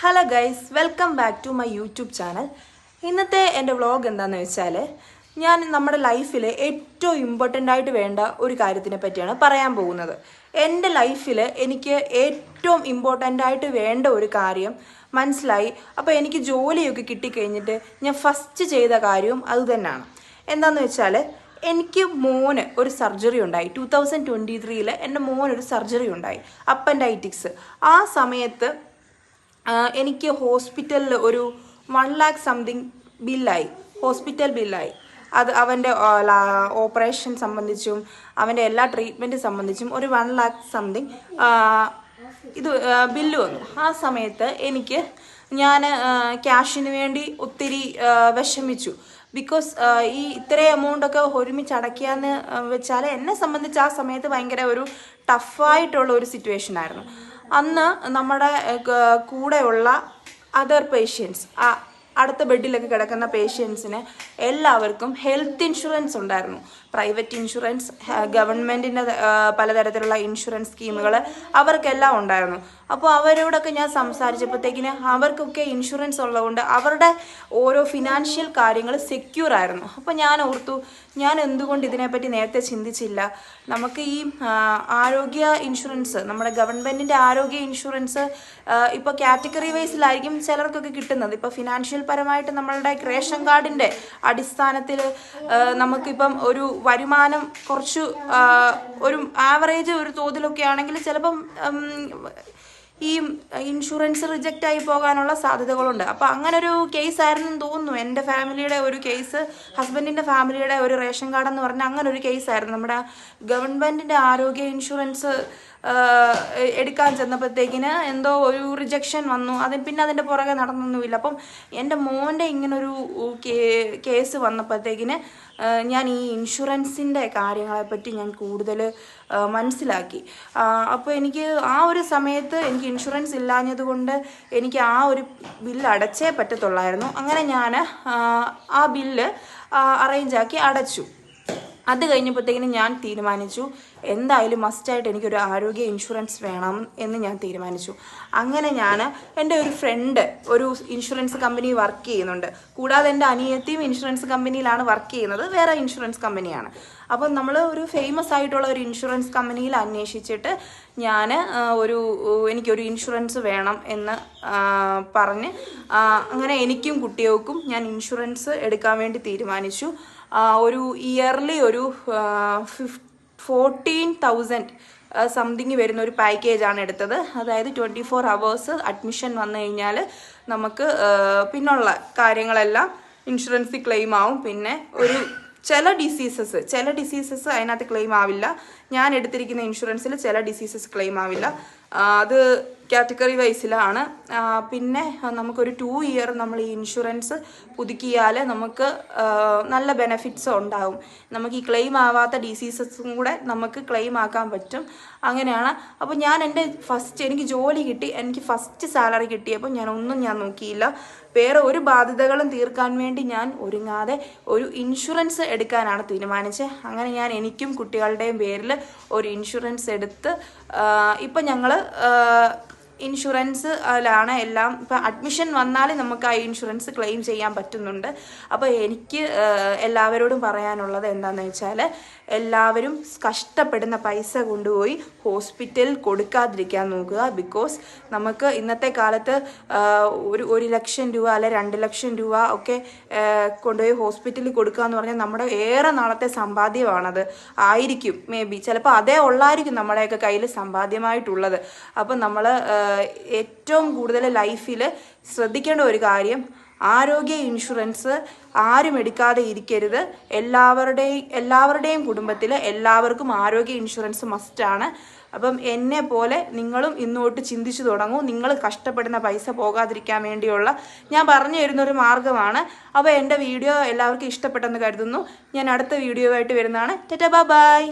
Hello guys, welcome back to my YouTube channel. ഇന്നത്തെ എൻ്റെ vlog എന്താണെന്ന് വെച്ചാൽ ഞാൻ നമ്മുടെ ലൈഫിൽ ഏറ്റവും ഇമ്പോർട്ടൻ്റ് ആയിട്ട് വേണ്ട ഒരു കാര്യത്തിനെ പറ്റിയാണ് പറയാൻ പോകുന്നത്. എൻ്റെ ലൈഫിൽ എനിക്ക് ഏറ്റവും ഇമ്പോർട്ടൻ്റ് ആയിട്ട് വേണ്ട ഒരു കാര്യം മനസ്സിലായി. അപ്പോൾ എനിക്ക് ജോലിയൊക്കെ കിട്ടിക്കഴിഞ്ഞിട്ട് ഞാൻ ഫസ്റ്റ് ചെയ്ത കാര്യവും അതുതന്നെയാണ്. എന്താണെന്ന് വെച്ചാൽ എനിക്ക് മോന് ഒരു സർജറി ഉണ്ടായി. 2023 എൻ്റെ മോനൊരു സർജറി ഉണ്ടായി, അപ്പൻഡൈറ്റിക്സ്. ആ സമയത്ത് എനിക്ക് ഹോസ്പിറ്റലിൽ ഒരു 1 lakh സംതിങ് ബില്ലായി, ഹോസ്പിറ്റൽ ബില്ലായി. അത് അവൻ്റെ ഓപ്പറേഷൻ സംബന്ധിച്ചും അവൻ്റെ എല്ലാ ട്രീറ്റ്മെൻറ്റ് സംബന്ധിച്ചും ഒരു 1 lakh സംതിങ് ഇത് ബില്ല് വന്നു. ആ സമയത്ത് ഞാൻ ക്യാഷിന് വേണ്ടി ഒത്തിരി വിഷമിച്ചു. ബിക്കോസ് ഈ ഇത്രയും എമൗണ്ടൊക്കെ ഒരുമിച്ച് അടയ്ക്കാന്ന് വെച്ചാൽ എന്നെ സംബന്ധിച്ച് ആ സമയത്ത് ഭയങ്കര ഒരു ടഫായിട്ടുള്ള ഒരു സിറ്റുവേഷൻ ആയിരുന്നു. അന്ന് നമ്മുടെ കൂടെയുള്ള അതർ പേഷ്യൻസ്, അടുത്ത ബെഡിലൊക്കെ കിടക്കുന്ന പേഷ്യൻസിന് എല്ലാവർക്കും ഹെൽത്ത് ഇൻഷുറൻസ് ഉണ്ടായിരുന്നു. പ്രൈവറ്റ് ഇൻഷുറൻസ്, ഗവൺമെൻറ്റിൻ്റെ പലതരത്തിലുള്ള ഇൻഷുറൻസ് സ്കീമുകൾ അവർക്കെല്ലാം ഉണ്ടായിരുന്നു. അപ്പോൾ അവരോടൊക്കെ ഞാൻ സംസാരിച്ചപ്പോഴത്തേക്കിന് അവർക്കൊക്കെ ഇൻഷുറൻസ് ഉള്ളതുകൊണ്ട് അവരുടെ ഓരോ ഫിനാൻഷ്യൽ കാര്യങ്ങൾ സെക്യൂർ ആയിരുന്നു. അപ്പോൾ ഞാൻ ഓർത്തു, ഞാൻ എന്തുകൊണ്ട് ഇതിനെപ്പറ്റി നേരത്തെ ചിന്തിച്ചില്ല. നമുക്ക് ഈ ആരോഗ്യ ഇൻഷുറൻസ്, നമ്മുടെ ഗവൺമെൻറ്റിൻ്റെ ആരോഗ്യ ഇൻഷുറൻസ് ഇപ്പോൾ കാറ്റഗറി വൈസിലായിരിക്കും ചിലർക്കൊക്കെ കിട്ടുന്നത്. ഇപ്പോൾ ഫിനാൻഷ്യൽ പരമായിട്ട് നമ്മളുടെ റേഷൻ കാർഡിൻ്റെ അടിസ്ഥാനത്തിൽ നമുക്കിപ്പം ഒരു വരുമാനം കുറച്ച് ഒരു ആവറേജ് ഒരു തോതിലൊക്കെ ആണെങ്കിൽ ചിലപ്പം ഈ ഇൻഷുറൻസ് റിജക്റ്റ് ആയി പോകാനുള്ള സാധ്യതകളുണ്ട്. അപ്പോൾ അങ്ങനൊരു കേസായിരുന്നു തോന്നുന്നു എൻ്റെ ഫാമിലിയുടെ ഒരു കേസ്, ഹസ്ബൻഡിൻ്റെ ഫാമിലിയുടെ ഒരു റേഷൻ കാർഡ് എന്ന് പറഞ്ഞാൽ അങ്ങനെ ഒരു കേസായിരുന്നു. നമ്മുടെ ഗവൺമെൻറ്റിൻ്റെ ആരോഗ്യ ഇൻഷുറൻസ് എടുക്കാൻ ചെന്നപ്പോഴത്തേക്കിന് എന്തോ ഒരു റിജക്ഷൻ വന്നു. പിന്നെ അതിൻ്റെ പുറകെ നടന്നൊന്നുമില്ല. അപ്പം എൻ്റെ മോൻ്റെ ഇങ്ങനൊരു കേസ് വന്നപ്പോഴത്തേക്കിന് ഞാൻ ഈ ഇൻഷുറൻസിൻ്റെ കാര്യങ്ങളെപ്പറ്റി ഞാൻ കൂടുതൽ മനസ്സിലാക്കി. അപ്പോൾ എനിക്ക് ആ ഒരു സമയത്ത് എനിക്ക് ഇൻഷുറൻസ് ഇല്ലാഞ്ഞത് കൊണ്ട് എനിക്ക് ആ ഒരു ബില്ല് അടച്ചേ പറ്റത്തുള്ളായിരുന്നു. അങ്ങനെ ഞാൻ ആ ബില്ല് അറേഞ്ചാക്കി അടച്ചു. അത് കഴിഞ്ഞപ്പോഴത്തേക്കിനും ഞാൻ തീരുമാനിച്ചു, എന്തായാലും മസ്റ്റായിട്ട് എനിക്കൊരു ആരോഗ്യ ഇൻഷുറൻസ് വേണം എന്ന് ഞാൻ തീരുമാനിച്ചു. അങ്ങനെ ഞാൻ എൻ്റെ ഒരു ഫ്രണ്ട് ഒരു ഇൻഷുറൻസ് കമ്പനി വർക്ക് ചെയ്യുന്നുണ്ട്. കൂടാതെ എൻ്റെ അനിയത്തിയും ഇൻഷുറൻസ് കമ്പനിയിലാണ് വർക്ക് ചെയ്യുന്നത്, വേറെ ഇൻഷുറൻസ് കമ്പനിയാണ്. അപ്പം നമ്മൾ ഒരു ഫേമസ് ആയിട്ടുള്ള ഒരു ഇൻഷുറൻസ് കമ്പനിയിൽ അന്വേഷിച്ചിട്ട് എനിക്കൊരു ഇൻഷുറൻസ് വേണം എന്ന് പറഞ്ഞ് അങ്ങനെ എനിക്കും കുട്ടികൾക്കും ഞാൻ ഇൻഷുറൻസ് എടുക്കാൻ വേണ്ടി തീരുമാനിച്ചു. ഒരു ഇയർലി ഒരു 14,000 സംതിങ് വരുന്ന ഒരു പാക്കേജാണ് എടുത്തത്. അതായത് 24 hours അഡ്മിഷൻ വന്നു കഴിഞ്ഞാൽ നമുക്ക് പിന്നുള്ള കാര്യങ്ങളെല്ലാം ഇൻഷുറൻസിൽ ക്ലെയിം ആവും. പിന്നെ ഒരു ചില ഡിസീസസ് അതിനകത്ത് ക്ലെയിം ആവില്ല. ഞാൻ എടുത്തിരിക്കുന്ന ഇൻഷുറൻസിൽ ചില ഡിസീസസ് ക്ലെയിം ആവില്ല. അത് കാറ്റഗറി വൈസിലാണ്. പിന്നെ നമുക്കൊരു 2 year നമ്മൾ ഈ ഇൻഷുറൻസ് പുതുക്കിയാൽ നമുക്ക് നല്ല ബെനഫിറ്റ്സ് ഉണ്ടാവും. നമുക്ക് ഈ ക്ലെയിം ആവാത്ത ഡിസീസസും കൂടെ നമുക്ക് ക്ലെയിം ആക്കാൻ പറ്റും. അങ്ങനെയാണ്. അപ്പോൾ എനിക്ക് ജോലി കിട്ടി, എനിക്ക് ഫസ്റ്റ് സാലറി കിട്ടിയപ്പോൾ ഞാൻ നോക്കിയില്ല. വേറെ ഒരു ബാധ്യതകളും തീർക്കാൻ വേണ്ടി ഞാൻ ഒരുങ്ങാതെ ഒരു ഇൻഷുറൻസ് എടുക്കാനാണ് തീരുമാനിച്ചത്. അങ്ങനെ ഞാൻ എനിക്കും കുട്ടികളുടെയും പേരിൽ ഒരു ഇൻഷുറൻസ് എടുത്ത് ഇപ്പം ഞങ്ങൾ ഇൻഷുറൻസിലാണ് എല്ലാം. ഇപ്പം അഡ്മിഷൻ വന്നാൽ നമുക്ക് ആ ഇൻഷുറൻസ് ക്ലെയിം ചെയ്യാൻ പറ്റുന്നുണ്ട്. അപ്പോൾ എനിക്ക് എല്ലാവരോടും പറയാനുള്ളത് എന്താണെന്ന് വെച്ചാൽ, എല്ലാവരും കഷ്ടപ്പെടുന്ന പൈസ കൊണ്ടുപോയി ഹോസ്പിറ്റലിൽ കൊടുക്കാതിരിക്കാൻ നോക്കുക. ബിക്കോസ് നമുക്ക് ഇന്നത്തെ കാലത്ത് ഒരു 1 ലക്ഷം രൂപ അല്ലെ 2 ലക്ഷം രൂപ ഒക്കെ കൊണ്ടുപോയി ഹോസ്പിറ്റലിൽ കൊടുക്കുക എന്ന് പറഞ്ഞാൽ നമ്മുടെ ഏറെ നാളത്തെ സമ്പാദ്യമാണത്. ആയിരിക്കും മേ ബി, ചിലപ്പോൾ അതേ ഉള്ളായിരിക്കും നമ്മുടെയൊക്കെ കയ്യിൽ സമ്പാദ്യമായിട്ടുള്ളത്. അപ്പം നമ്മൾ ഏറ്റവും കൂടുതൽ ലൈഫിൽ ശ്രദ്ധിക്കേണ്ട ഒരു കാര്യം, ആരോഗ്യ ഇൻഷുറൻസ് ആരും എടുക്കാതെ ഇരിക്കരുത്. എല്ലാവരുടെയും കുടുംബത്തിൽ എല്ലാവർക്കും ആരോഗ്യ ഇൻഷുറൻസ് മസ്റ്റാണ്. അപ്പം എന്നെ പോലെ നിങ്ങളും ഇന്നോട്ട് ചിന്തിച്ചു തുടങ്ങൂ. നിങ്ങൾ കഷ്ടപ്പെടുന്ന പൈസ പോകാതിരിക്കാൻ വേണ്ടിയുള്ള ഞാൻ പറഞ്ഞു തരുന്നൊരു മാർഗ്ഗമാണ്. അപ്പോൾ എൻ്റെ വീഡിയോ എല്ലാവർക്കും ഇഷ്ടപ്പെട്ടെന്ന് കരുതുന്നു. ഞാൻ അടുത്ത വീഡിയോ ആയിട്ട് വരുന്നതാണ്. ടാറ്റാ, ബൈ.